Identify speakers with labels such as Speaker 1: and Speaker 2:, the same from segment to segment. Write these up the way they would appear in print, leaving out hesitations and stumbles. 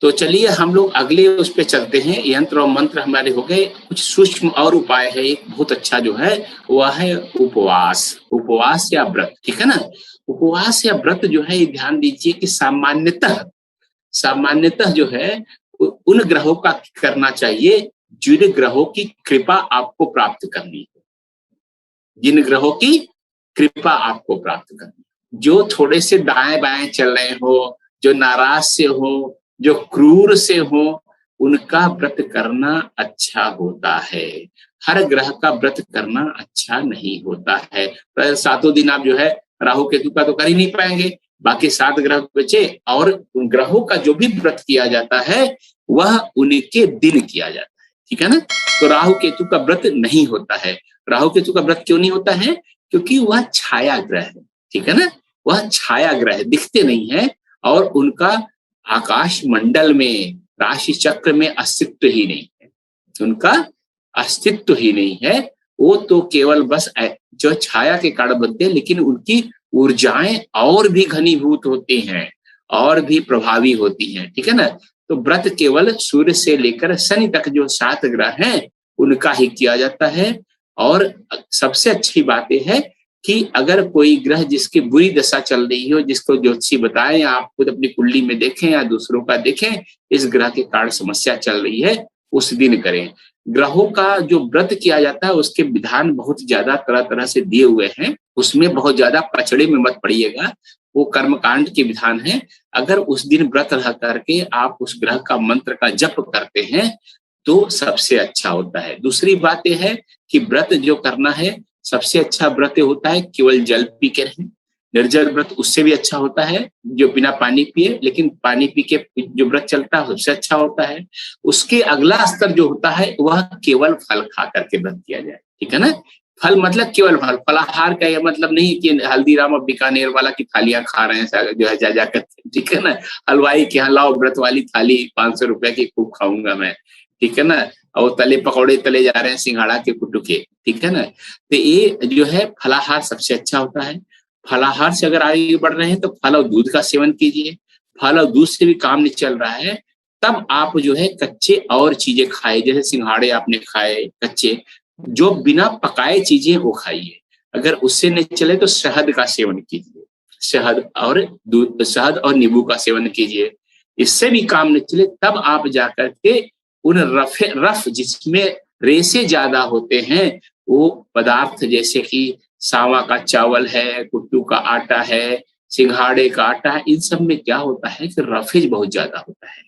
Speaker 1: तो चलिए हम लोग अगले उस पे चलते हैं। यंत्र और मंत्र हमारे हो गए, कुछ सूक्ष्म और उपाय है। एक बहुत अच्छा जो है वह है उपवास। उपवास या व्रत, ठीक है ना। उपवास या व्रत जो है, ध्यान दीजिए कि सामान्यतः सामान्यतः जो है उन ग्रहों का करना चाहिए जिन ग्रहों की कृपा आपको प्राप्त करनी है। जिन ग्रहों की कृपा आपको प्राप्त करनी, जो थोड़े से दाएं बाएं चल रहे हो, जो नाराज से हो, जो क्रूर से हो, उनका व्रत करना अच्छा होता है। हर ग्रह का व्रत करना अच्छा नहीं होता है। पर 7 दिन आप जो है राहु केतु का तो कर ही नहीं पाएंगे, बाकी 7 ग्रह बचे। और उन ग्रहों का जो भी व्रत किया जाता है वह उनके दिन किया जाता है, ठीक है ना। तो राहु केतु का व्रत नहीं होता है। राहु केतु का व्रत क्यों नहीं होता है? क्योंकि वह छाया ग्रह है, ठीक है ना। वह छाया ग्रह दिखते नहीं है और उनका आकाश मंडल में, राशि चक्र में अस्तित्व ही नहीं है। उनका अस्तित्व ही नहीं है। वो तो केवल बस जो छाया के कारण बनते हैं, लेकिन उनकी ऊर्जाएं और भी घनीभूत होती हैं और भी प्रभावी होती हैं, ठीक है ना। तो व्रत केवल सूर्य से लेकर शनि तक जो 7 ग्रह हैं उनका ही किया जाता है। और सबसे अच्छी बात यह है कि अगर कोई ग्रह जिसकी बुरी दशा चल रही हो, जिसको ज्योतिषी बताए या आप खुद अपनी कुंडली में देखें या दूसरों का देखें, इस ग्रह के कारण समस्या चल रही है, उस दिन करें। ग्रहों का जो व्रत किया जाता है उसके विधान बहुत ज्यादा तरह तरह से दिए हुए हैं, उसमें बहुत ज्यादा पचड़े में मत पड़िएगा। वो कर्मकांड के विधान है। अगर उस दिन व्रत रह करके आप उस ग्रह का मंत्र का जप करते हैं तो सबसे अच्छा होता है। दूसरी बात यह है कि व्रत जो करना है, सबसे अच्छा व्रत होता है केवल जल पी के रहें। निर्जल व्रत उससे भी अच्छा होता है, जो बिना पानी पिए, लेकिन पानी पी के जो व्रत चलता है सबसे अच्छा होता है। उसके अगला स्तर जो होता है वह केवल फल खा करके व्रत किया जाए, ठीक है ना। फल मतलब केवल फल, फलाहार का यह मतलब नहीं कि हल्दीराम और बीकानेर वाला की थालियां खा रहे हैं जो है जा जाकर, ठीक है ना। हलवाई के यहाँ लाओ व्रत वाली थाली 500 रुपए की, खूब खाऊंगा मैं, ठीक है ना। और तले पकौड़े तले जा रहे हैं सिंघाड़ा के कुट्टू के, ठीक है ना। तो ये जो है फलाहार सबसे अच्छा होता है। फलाहार से अगर आगे बढ़ रहे हैं तो फल और दूध का सेवन कीजिए। फल और दूध से भी काम नहीं चल रहा है, तब आप जो है कच्चे और चीजें खाए, जैसे सिंघाड़े आपने खाए कच्चे, जो बिना पकाए चीजें वो खाइए। अगर उससे नहीं चले तो शहद का सेवन कीजिए। शहद और दूध, शहद और नींबू का सेवन कीजिए। इससे भी काम नहीं चले तब आप जाकर के उन रफ जिसमें रेसे ज्यादा होते हैं वो पदार्थ, जैसे कि सावा का चावल है, कुट्टू का आटा है, सिंघाड़े का आटा है, इन सब में क्या होता है कि रफेज बहुत ज्यादा होता है,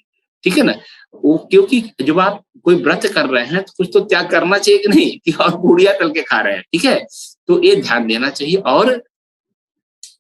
Speaker 1: ठीक है ना। वो क्योंकि जब आप कोई व्रत कर रहे हैं तो कुछ तो त्याग करना चाहिए कि नहीं, कि और पूड़ियां तल के खा रहे हैं, ठीक है। तो ये ध्यान देना चाहिए। और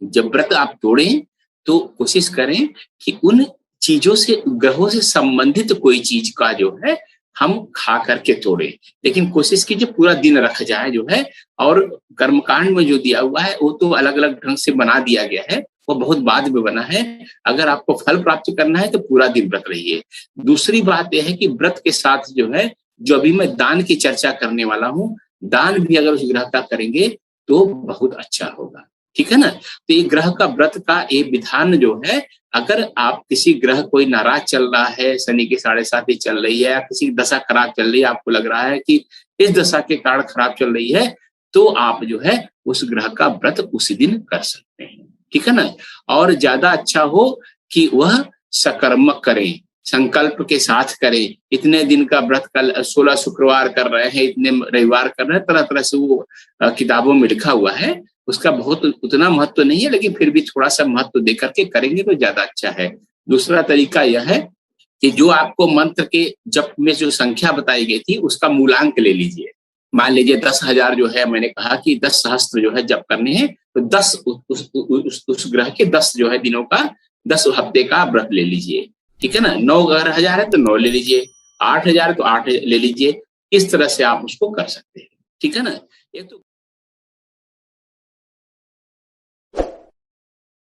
Speaker 1: जब व्रत आप तोड़ें तो कोशिश करें कि उन चीजों से, ग्रहों से संबंधित कोई चीज का जो है हम खा करके तोड़े, लेकिन कोशिश कीजिए पूरा दिन रख जाए जो है। और कर्मकांड में जो दिया हुआ है वो तो अलग अलग ढंग से बना दिया गया है, वो बहुत बाद में बना है। अगर आपको फल प्राप्त करना है तो पूरा दिन व्रत रहिए। दूसरी बात यह है कि व्रत के साथ जो है, जो अभी मैं दान की चर्चा करने वाला हूँ, दान भी अगर उस ग्रह का करेंगे तो बहुत अच्छा होगा, ठीक है ना। तो ये ग्रह का व्रत का ये विधान जो है, अगर आप किसी ग्रह कोई नाराज चल रहा है, शनि की 7.5 चल रही है, या किसी दशा खराब चल रही है, आपको लग रहा है कि इस दशा के कारण खराब चल रही है, तो आप जो है उस ग्रह का व्रत उसी दिन कर सकते हैं, ठीक है ना। और ज्यादा अच्छा हो कि वह सकर्मक करें, संकल्प के साथ करें। इतने दिन का व्रत, कल 16 शुक्रवार कर रहे हैं, इतने रविवार कर रहे हैं, तरह तरह से वो किताबों में लिखा हुआ है। उसका बहुत उतना महत्व नहीं है, लेकिन फिर भी थोड़ा सा महत्व देकर के करेंगे तो ज्यादा अच्छा है। दूसरा तरीका यह है कि जो आपको मंत्र के जप में जो संख्या बताई गई थी उसका मूलांक ले लीजिए। मान लीजिए 10,000 जो है, मैंने कहा कि 10 सहस्त्र जो है जप करने हैं, तो 10 उस ग्रह के 10 जो है दिनों का, 10 हफ्ते का व्रत ले लीजिए, ठीक है ना। 9,000 है तो 9 ले लीजिए, 8,000 तो 8 ले लीजिए। इस तरह से आप उसको कर सकते हैं, ठीक है ना। ये तो